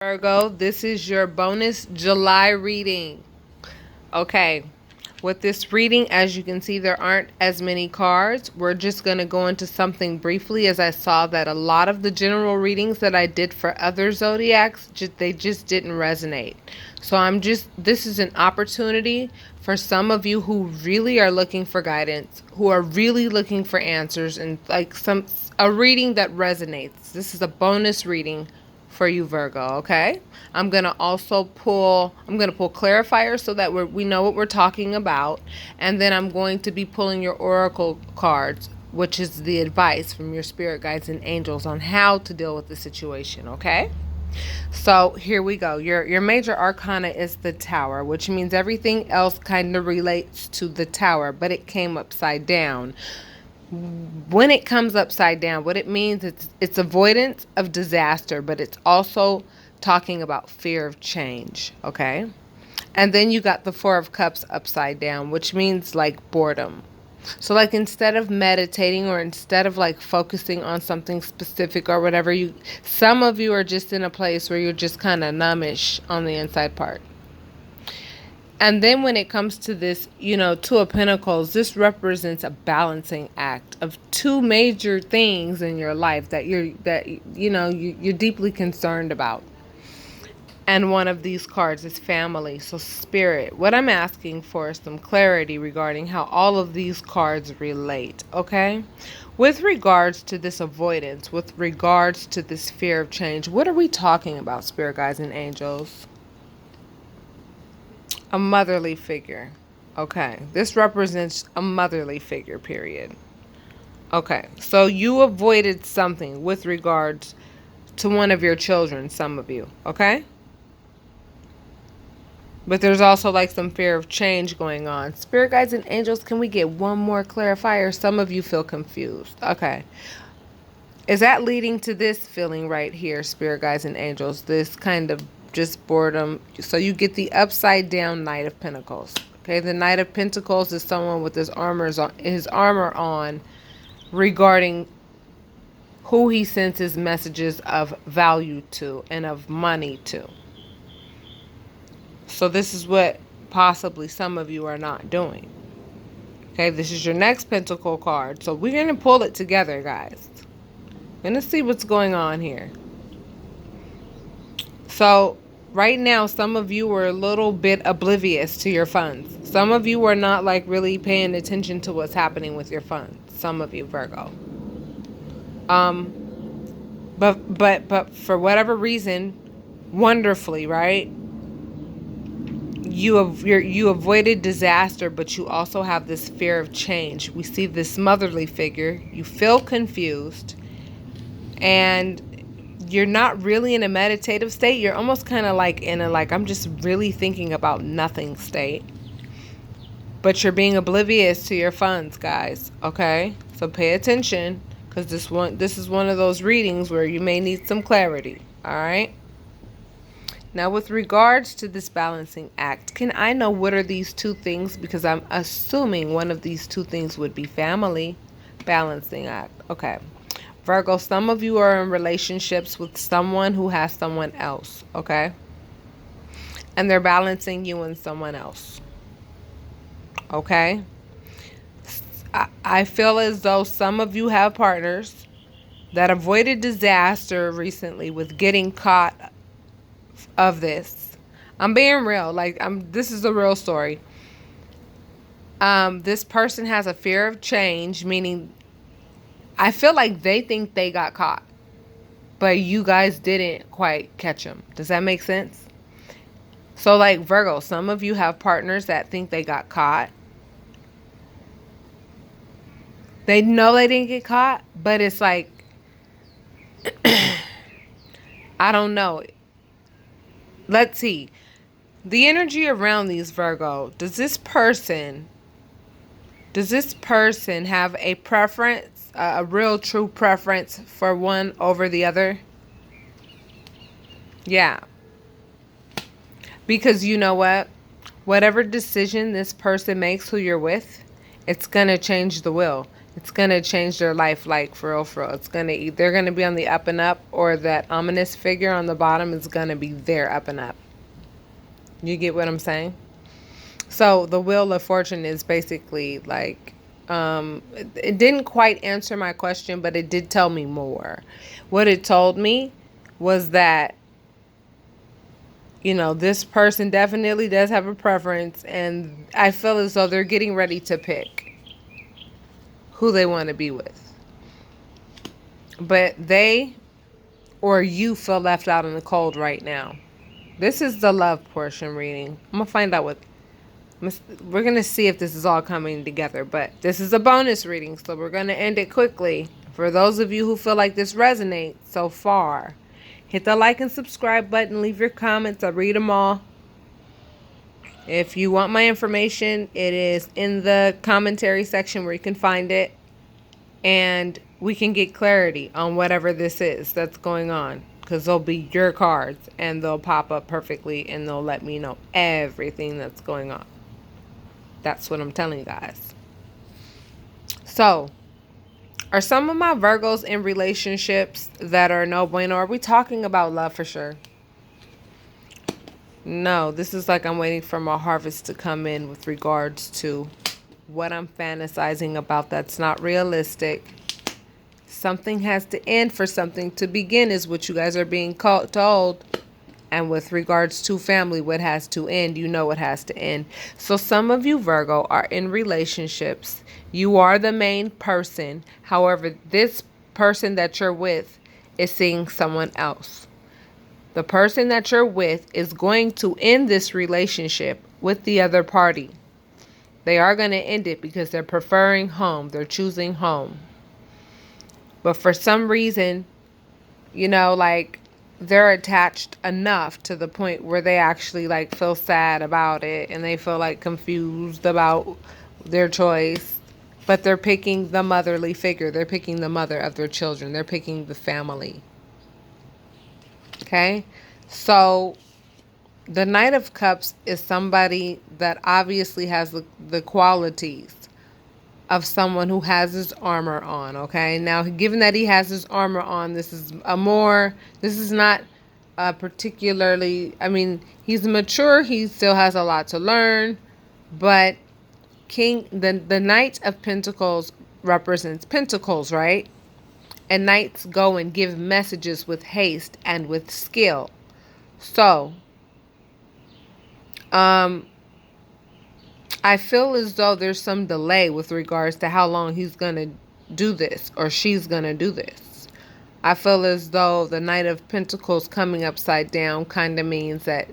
Virgo, this is your bonus July reading. Okay, with this reading, as you can see, there aren't as many cards. We're just going to go into something briefly, as I saw that a lot of the general readings that I did for other zodiacs, they just didn't resonate. So this is an opportunity for some of you who really are looking for guidance, who are really looking for answers, and like a reading that resonates. This is a bonus reading for you, Virgo. Okay, I'm gonna pull clarifiers so that we know what we're talking about, and then I'm going to be pulling your oracle cards, which is the advice from your spirit guides and angels on how to deal with the situation. Okay, so here we go. Your major arcana is the Tower, which means everything else kind of relates to the Tower, but it came upside down. When it comes upside down, what it means, it's avoidance of disaster, but it's also talking about fear of change. Okay, and then you got the Four of Cups upside down, which means like boredom. So like, instead of meditating, or instead of like focusing on something specific or whatever, some of you are just in a place where you're just kind of numbish on the inside part. And then when it comes to this, Two of Pentacles, this represents a balancing act of two major things in your life that you're deeply concerned about. And one of these cards is family. So Spirit, what I'm asking for is some clarity regarding how all of these cards relate, okay? With regards to this avoidance, with regards to this fear of change, what are we talking about, Spirit guides and angels? A motherly figure. Okay, this represents a motherly figure, period. Okay, so you avoided something with regards to one of your children, some of you, okay? But there's also like some fear of change going on. Spirit guides and angels, can we get one more clarifier? Some of you feel confused. Okay. Is that leading to this feeling right here, Spirit guides and angels? This kind of just boredom. So you get the upside down Knight of Pentacles. Okay, the Knight of Pentacles is someone with his armor on regarding who he sends his messages of value to and of money to. So this is what possibly some of you are not doing. Okay, this is your next Pentacle card. So we're going to pull it together, guys. We're going to see what's going on here. So right now, some of you were a little bit oblivious to your funds. Some of you were not like really paying attention to what's happening with your funds. Some of you, Virgo. But for whatever reason, wonderfully, right? You avoided disaster, but you also have this fear of change. We see this motherly figure. You feel confused, and you're not really in a meditative state. You're almost kind of like in a I'm just really thinking about nothing state. But you're being oblivious to your funds, guys. Okay, so pay attention, because this is one of those readings where you may need some clarity. All right. Now, with regards to this balancing act, can I know what are these two things? Because I'm assuming one of these two things would be family. Balancing act. Okay. Virgo, some of you are in relationships with someone who has someone else. Okay. And they're balancing you and someone else. Okay. I feel as though some of you have partners that avoided disaster recently with getting caught of this. I'm being real. This is a real story. This person has a fear of change, meaning I feel like they think they got caught, but you guys didn't quite catch them. Does that make sense? So like, Virgo, some of you have partners that think they got caught. They know they didn't get caught, but it's like, I don't know. Let's see. The energy around these, Virgo, does this person have a preference, a real true preference for one over the other? Yeah. Because you know what? Whatever decision this person makes who you're with, it's going to change the will. It's going to change their life, like, for real, for real. It's going to, they're going to be on the up and up, or that ominous figure on the bottom is going to be their up and up. You get what I'm saying? So the Wheel of Fortune is basically like, it didn't quite answer my question, but it did tell me more. What it told me was that, you know, this person definitely does have a preference, and I feel as though they're getting ready to pick who they want to be with. But they or you feel left out in the cold right now. This is the love portion reading. I'm going to find out what... We're going to see if this is all coming together. But this is a bonus reading, so we're going to end it quickly. For those of you who feel like this resonates so far, hit the like and subscribe button. Leave your comments. I read them all. If you want my information, it is in the commentary section where you can find it. And we can get clarity on whatever this is that's going on. Because they'll be your cards. And they'll pop up perfectly. And they'll let me know everything that's going on. That's what I'm telling you guys. So, are some of my Virgos in relationships that are no bueno? Are we talking about love for sure? No, this is like I'm waiting for my harvest to come in with regards to what I'm fantasizing about that's not realistic. Something has to end for something to begin is what you guys are being told. And with regards to family, what has to end, you know what has to end. So some of you Virgo are in relationships. You are the main person. However, this person that you're with is seeing someone else. The person that you're with is going to end this relationship with the other party. They are going to end it because they're preferring home. They're choosing home. But for some reason, you know, like, they're attached enough to the point where they actually, like, feel sad about it. And they feel, like, confused about their choice. But they're picking the motherly figure. They're picking the mother of their children. They're picking the family. Okay? So, the Knight of Cups is somebody that obviously has the qualities of someone who has his armor on, okay? Now, given that he has his armor on, this is not particularly, I mean, he's mature, he still has a lot to learn, but the Knight of Pentacles represents Pentacles, right? And Knights go and give messages with haste and with skill. So, I feel as though there's some delay with regards to how long he's going to do this or she's going to do this. I feel as though the Knight of Pentacles coming upside down kind of means that,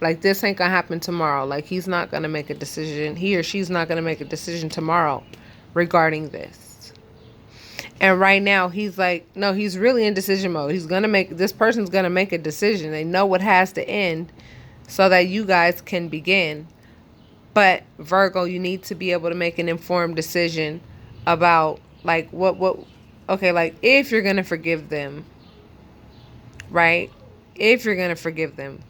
like, this ain't going to happen tomorrow. Like, he's not going to make a decision. He or she's not going to make a decision tomorrow regarding this. And right now, he's like, no, he's really in decision mode. This person's going to make a decision. They know what has to end so that you guys can begin. But Virgo, you need to be able to make an informed decision about, like, okay, like, if you're going to forgive them, right? If you're going to forgive them,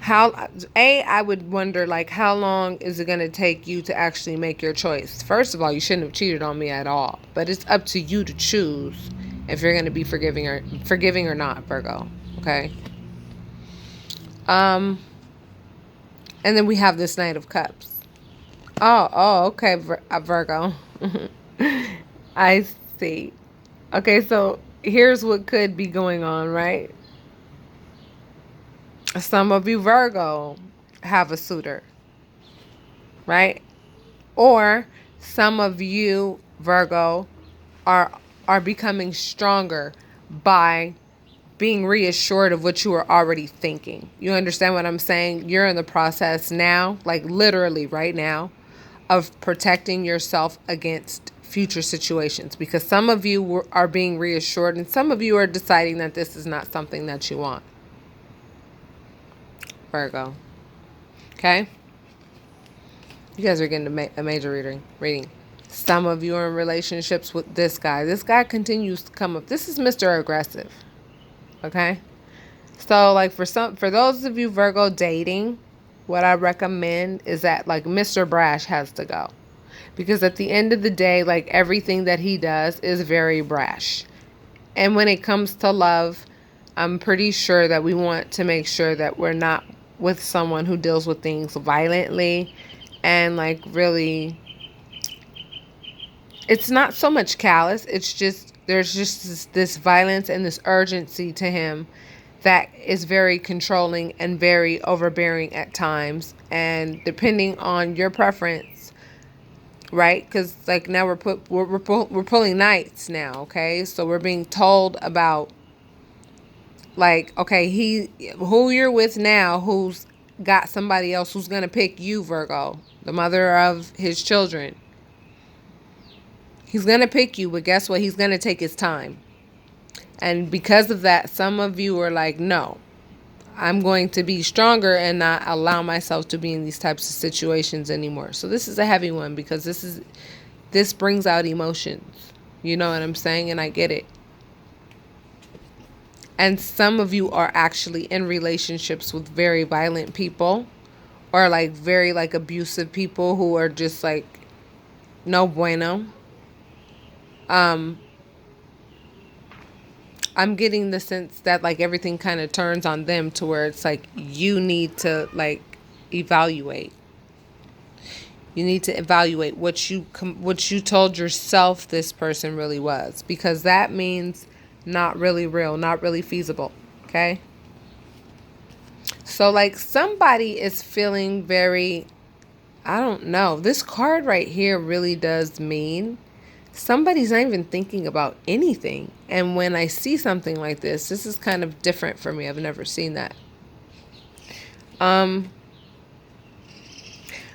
I would wonder, like, how long is it going to take you to actually make your choice? First of all, you shouldn't have cheated on me at all, but it's up to you to choose if you're going to be forgiving or not, Virgo. Okay. And then we have this Knight of Cups. Okay, Virgo. I see. Okay, so here's what could be going on, right? Some of you Virgo have a suitor, right? Or some of you Virgo are becoming stronger by being reassured of what you were already thinking. You understand what I'm saying? You're in the process now, like literally right now, of protecting yourself against future situations, because some of you are being reassured and some of you are deciding that this is not something that you want. Virgo. Okay? You guys are getting a major reading. Some of you are in relationships with this guy. This guy continues to come up. This is Mr. Aggressive. Okay? So, like, for those of you Virgo dating, what I recommend is that, like, Mr. Brash has to go. Because at the end of the day, like, everything that he does is very brash. And when it comes to love, I'm pretty sure that we want to make sure that we're not with someone who deals with things violently and, like, really, it's not so much callous. It's just, there's just this violence and this urgency to him that is very controlling and very overbearing at times. And depending on your preference, right? Because, like, now we're pulling knights now, okay? So we're being told about, like, okay, who you're with now, who's got somebody else who's gonna pick you, Virgo, the mother of his children. He's gonna pick you, but guess what? He's gonna take his time. And because of that, some of you are like, no, I'm going to be stronger and not allow myself to be in these types of situations anymore. So this is a heavy one, because this brings out emotions. You know what I'm saying? And I get it. And some of you are actually in relationships with very violent people, or like very like abusive people who are just like no bueno. I'm getting the sense that, like, everything kind of turns on them to where it's like you need to, like, evaluate. You need to evaluate what you told yourself this person really was, because that means not really real, not really feasible, okay? So, like, somebody is feeling very, I don't know. This card right here really does mean somebody's not even thinking about anything. And when I see something like this is kind of different for me. I've never seen that.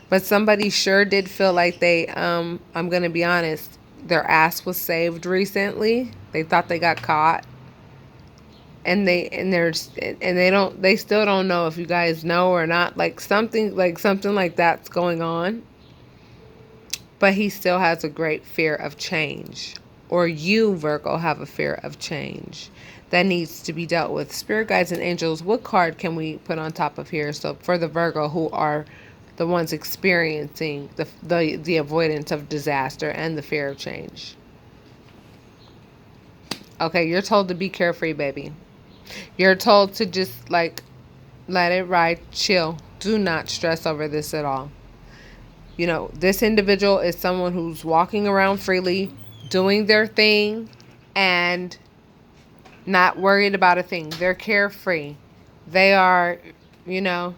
But somebody sure did feel like they, I'm going to be honest, their ass was saved recently. They thought they got caught. And they still don't know if you guys know or not. Like something like that's going on. But he still has a great fear of change. Or you, Virgo, have a fear of change that needs to be dealt with. Spirit guides and angels, what card can we put on top of here? So for the Virgo who are the ones experiencing the avoidance of disaster and the fear of change. Okay, you're told to be carefree, baby. You're told to just, like, let it ride, chill. Do not stress over this at all. You know, this individual is someone who's walking around freely, doing their thing, and not worried about a thing. They're carefree. They are, you know,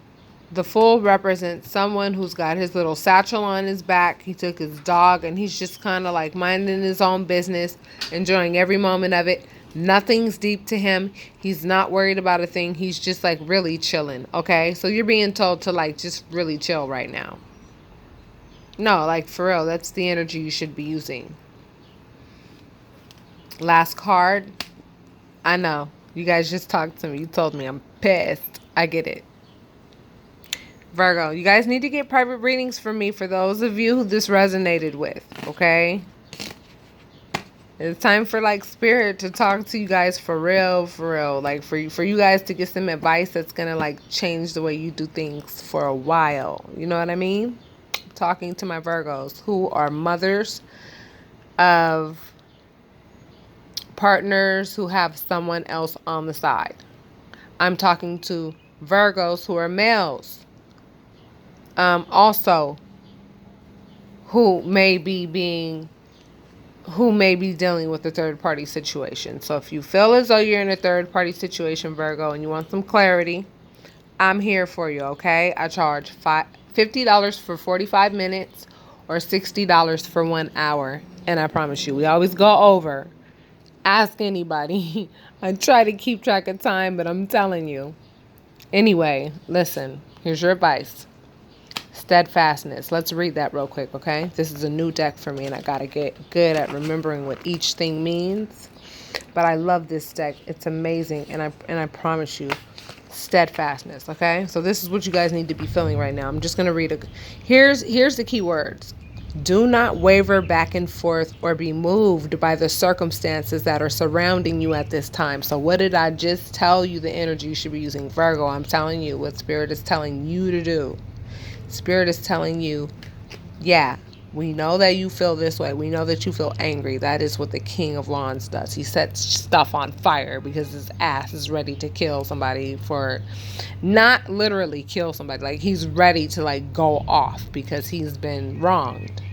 the Fool represents someone who's got his little satchel on his back. He took his dog, and he's just kind of like minding his own business, enjoying every moment of it. Nothing's deep to him. He's not worried about a thing. He's just, like, really chilling, okay? So you're being told to, like, just really chill right now. No, like, for real, that's the energy you should be using. Last card. I know. You guys just talked to me. You told me I'm pissed. I get it. Virgo, you guys need to get private readings from me for those of you who this resonated with, okay? It's time for, like, Spirit to talk to you guys for real, like, for you guys to get some advice that's gonna, like, change the way you do things for a while. You know what I mean? I'm talking to my Virgos who are mothers of partners who have someone else on the side. I'm talking to Virgos who are males. Also, who may be dealing with a third party situation. So if you feel as though you're in a third party situation, Virgo, and you want some clarity, I'm here for you, okay? I charge $50 for 45 minutes or $60 for 1 hour. And I promise you, we always go over. Ask anybody. I try to keep track of time, but I'm telling you. Anyway, listen, here's your advice. Steadfastness. Let's read that real quick, okay? This is a new deck for me, and I gotta get good at remembering what each thing means. But I love this deck. It's amazing, and I promise you, steadfastness, okay? So this is what you guys need to be feeling right now. I'm just gonna read here's the key words. Do not waver back and forth or be moved by the circumstances that are surrounding you at this time. So what did I just tell you the energy you should be using? Virgo, I'm telling you what Spirit is telling you to do. Spirit is telling you, yeah, We know that you feel this way. We know that you feel angry. That is what the King of Wands does. He sets stuff on fire because his ass is ready to kill somebody, for not literally kill somebody. Like, he's ready to, like, go off because he's been wronged.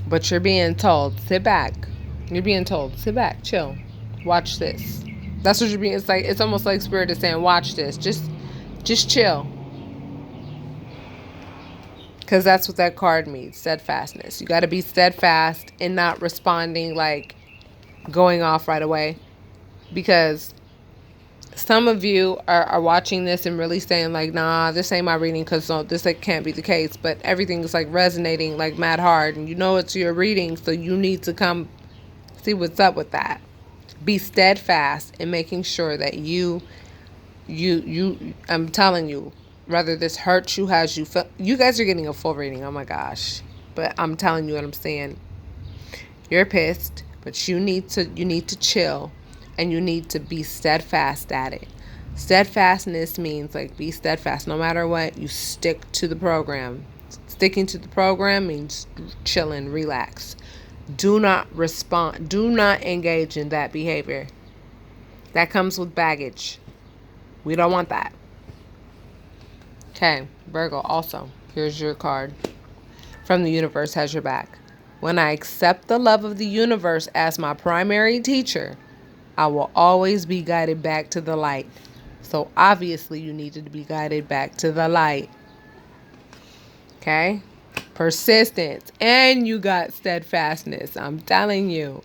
But you're being told, sit back. You're being told, sit back, chill. Watch this. That's what you're being. It's like, it's almost like Spirit is saying, watch this. Just chill. Because that's what that card means, steadfastness. You got to be steadfast and not responding, like going off right away. Because some of you are watching this and really saying, like, nah, this ain't my reading because this like, can't be the case. But everything is like resonating like mad hard. And you know it's your reading, so you need to come see what's up with that. Be steadfast in making sure that you I'm telling you, whether this hurts you, has you feel, you guys are getting a full reading. Oh my gosh. But I'm telling you what I'm saying. You're pissed, but you need to chill, and you need to be steadfast at it. Steadfastness means, like, be steadfast no matter what. You stick to the program. Sticking to the program means chilling, relax. Do not respond. Do not engage in that behavior. That comes with baggage. We don't want that. Okay, Virgo, also, here's your card. From the universe has your back. When I accept the love of the universe as my primary teacher, I will always be guided back to the light. So obviously you needed to be guided back to the light. Okay? Persistence. And you got steadfastness. I'm telling you.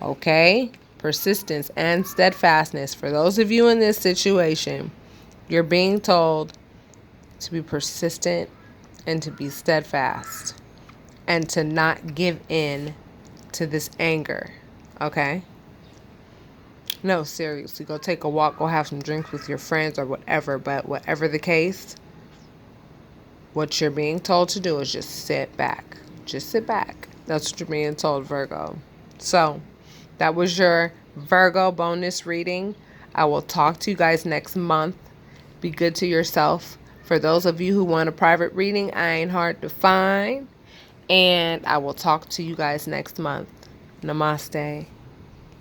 Okay? Persistence and steadfastness. For those of you in this situation, you're being told to be persistent and to be steadfast and to not give in to this anger. Okay? No, seriously, go take a walk, go have some drinks with your friends or whatever. But whatever the case, what you're being told to do is just sit back. Just sit back. That's what you're being told, Virgo. So, that was your Virgo bonus reading. I will talk to you guys next month. Be good to yourself. For those of you who want a private reading, I ain't hard to find. And I will talk to you guys next month. Namaste.